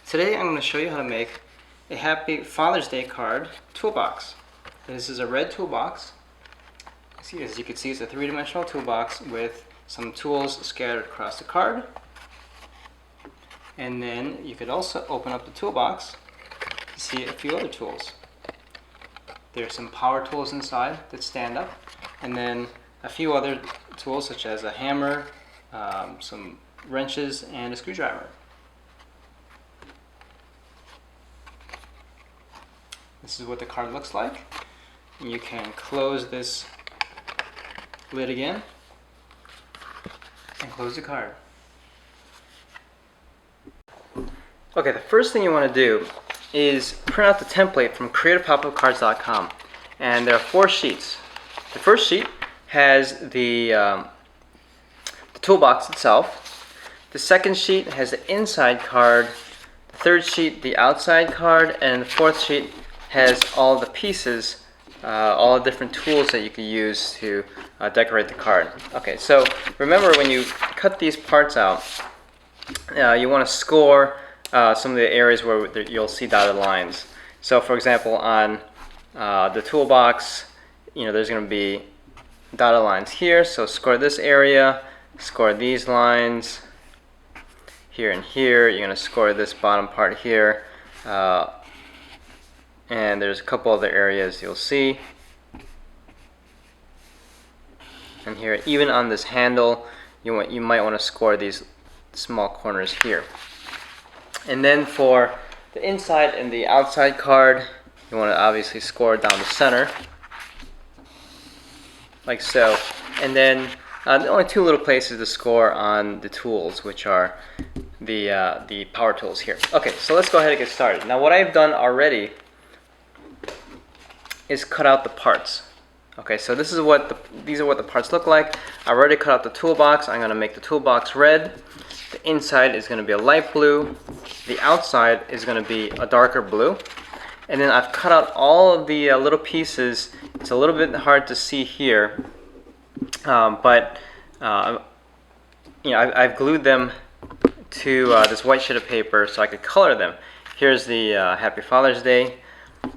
Today I'm going to show you how to make a Happy Father's Day card toolbox. This is a red toolbox. As you can see, it's a three-dimensional toolbox with some tools scattered across the card. And then you could also open up the toolbox to see a few other tools. There's some power tools inside that stand up, and then a few other tools such as a hammer, some wrenches, and a screwdriver. This is what the card looks like. You can close this lid again and close the card. Okay, the first thing you want to do is print out the template from creativepopupcards.com, and there are 4 sheets. The first sheet has the toolbox itself. The second sheet has the inside card. The third sheet, the outside card, and the fourth sheet has all the pieces, all the different tools that you can use to decorate the card. Okay, so remember when you cut these parts out, you want to score some of the areas where you'll see dotted lines. So for example, on the toolbox, there's going to be dotted lines here, so score this area, score these lines here and here. You're going to score this bottom part here. And there's a couple other areas you'll see. And here, even on this handle, you might want to score these small corners here. And then for the inside and the outside card, you want to obviously score down the center, like so. And then the only 2 little places to score on the tools, which are the power tools here. Okay, so let's go ahead and get started. Now what I've done already is cut out the parts. Okay, so these are what the parts look like. I've already cut out the toolbox. I'm going to make the toolbox red. The inside is going to be a light blue. The outside is going to be a darker blue. And then I've cut out all of the little pieces. It's a little bit hard to see here, but I've glued them to this white sheet of paper so I could color them. Here's the Happy Father's Day.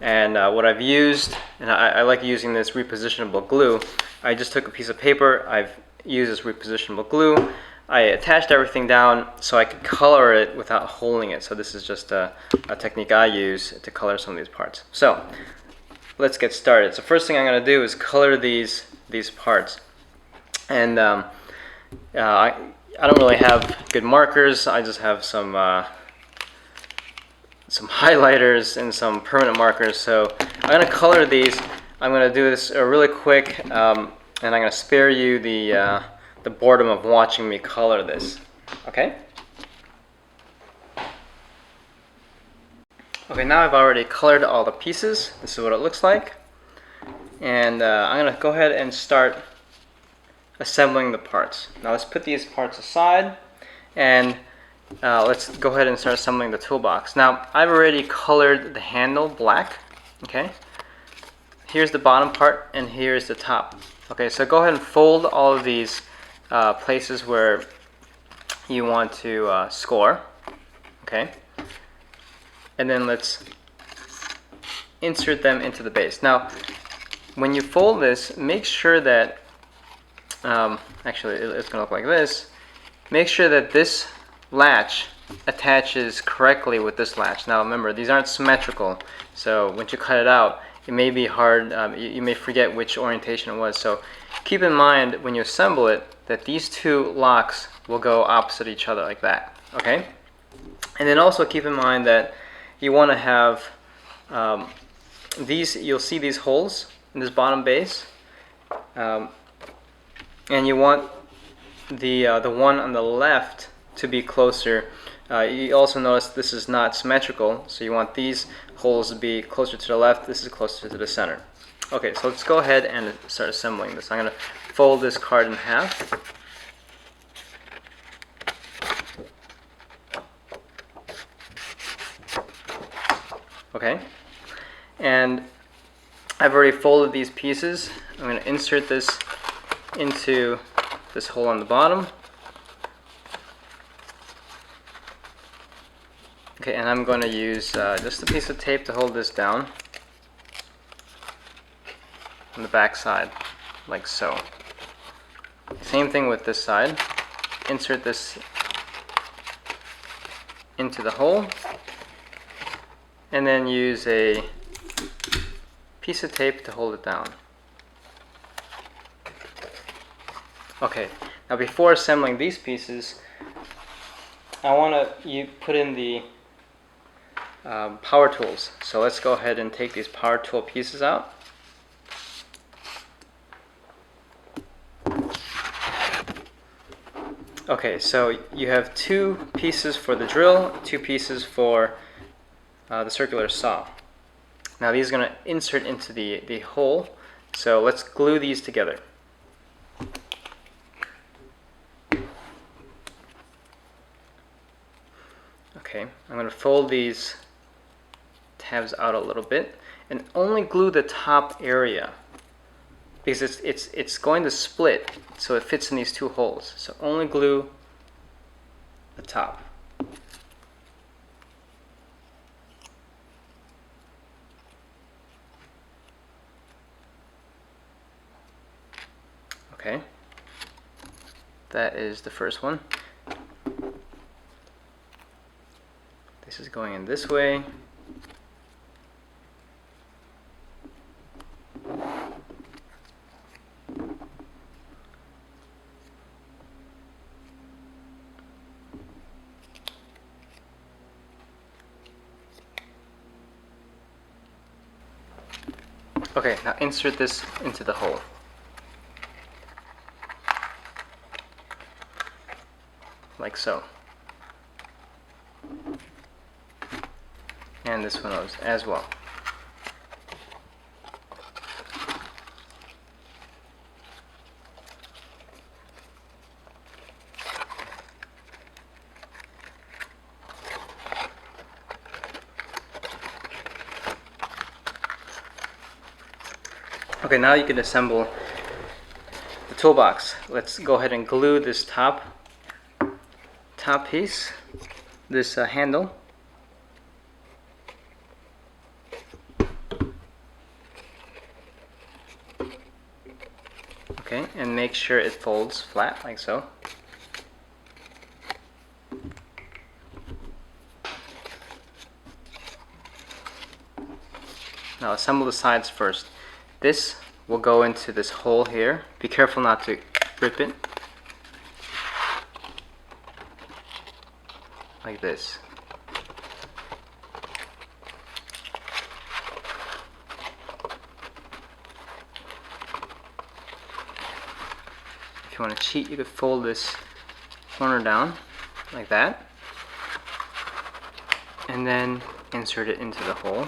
And what I've used, and I like using this repositionable glue. I just took a piece of paper, I've used this repositionable glue. I attached everything down so I could color it without holding it. So this is just a technique I use to color some of these parts. So let's get started. So first thing I'm going to do is color these parts. And I don't really have good markers. I just have some highlighters and some permanent markers. So I'm going to color these. I'm going to do this really quick, and I'm going to spare you the boredom of watching me color this. Okay? Okay, now I've already colored all the pieces. This is what it looks like. And I'm going to go ahead and start assembling the parts. Now let's put these parts aside, and let's go ahead and start assembling the toolbox. Now, I've already colored the handle black. Okay, here's the bottom part, and here's the top. Okay, so go ahead and fold all of these places where you want to score. Okay, and then let's insert them into the base. Now, when you fold this, make sure that actually it's going to look like this. Make sure that this latch attaches correctly with this latch. Now remember, these aren't symmetrical, so once you cut it out, it may be hard, you may forget which orientation it was. So keep in mind when you assemble it that these 2 locks will go opposite each other like that. Okay? And then also keep in mind that you want to have you'll see these holes in this bottom base, and you want the one on the left to be closer. You also notice this is not symmetrical, so you want these holes to be closer to the left. This is closer to the center. Okay, so let's go ahead and start assembling this. I'm going to fold this card in half. Okay, and I've already folded these pieces. I'm going to insert this into this hole on the bottom. Okay, and I'm going to use just a piece of tape to hold this down on the back side, like so. Same thing with this side. Insert this into the hole, and then use a piece of tape to hold it down. Okay, now before assembling these pieces, I want to put in the power tools. So let's go ahead and take these power tool pieces out. Okay, so you have 2 pieces for the drill, 2 pieces for the circular saw. Now these are going to insert into the hole, so let's glue these together. Okay, I'm going to fold these tabs out a little bit and only glue the top area because it's going to split, so it fits in these 2 holes. So only glue the top. Okay, that is the first one. This is going in this way. Okay, now insert this into the hole. Like so. And this one as well. Okay, now you can assemble the toolbox. Let's go ahead and glue this top piece, this handle. Okay, and make sure it folds flat like so. Now assemble the sides first. This will go into this hole here. Be careful not to rip it. Like this. If you want to cheat, you could fold this corner down like that, and then insert it into the hole.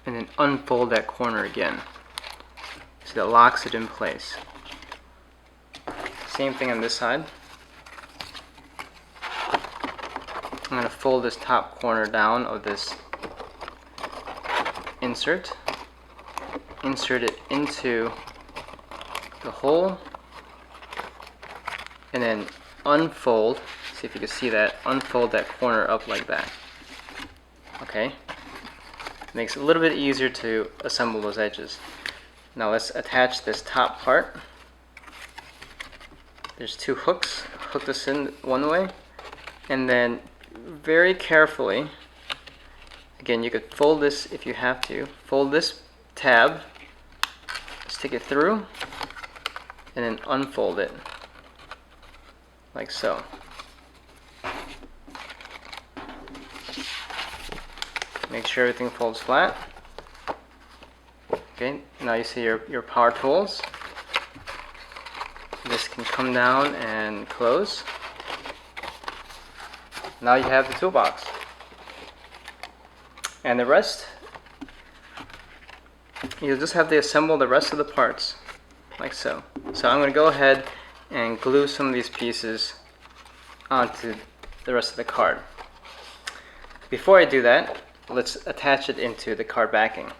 And then unfold that corner again, so that locks it in place. Same thing on this side. I'm going to fold this top corner down of this insert it into the hole, and then unfold, see if you can see that, unfold that corner up like that. Okay? Makes it a little bit easier to assemble those edges. Now let's attach this top part. There's 2 hooks. Hook this in one way, and then very carefully, again, you could fold this if you have to, fold this tab, stick it through, and then unfold it like so. Make sure everything folds flat. Okay, now you see your power tools. This can come down and close. Now you have the toolbox. And the rest, you'll just have to assemble the rest of the parts, like so. So I'm going to go ahead and glue some of these pieces onto the rest of the card. Before I do that, let's attach it into the card backing.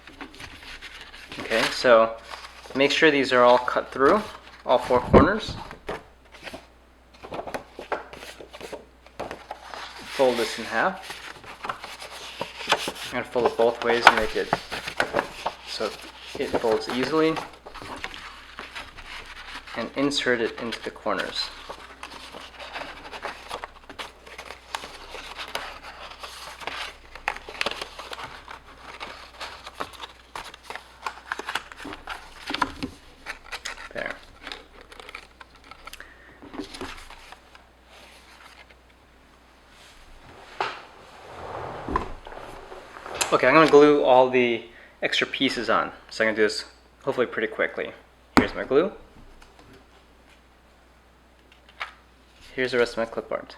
Okay, so make sure these are all cut through, all 4 corners. fold this in half. I'm going to fold it both ways and make it so it folds easily, and insert it into the corners. There. Okay, I'm going to glue all the extra pieces on, so I'm going to do this hopefully pretty quickly. Here's my glue. Here's the rest of my clip art.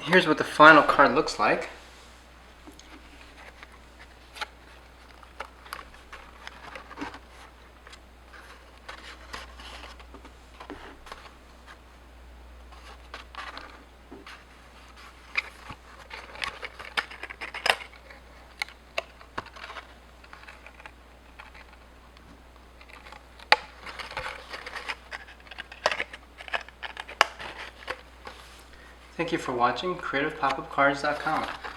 Here's what the final card looks like. Thank you for watching CreativePopupCards.com.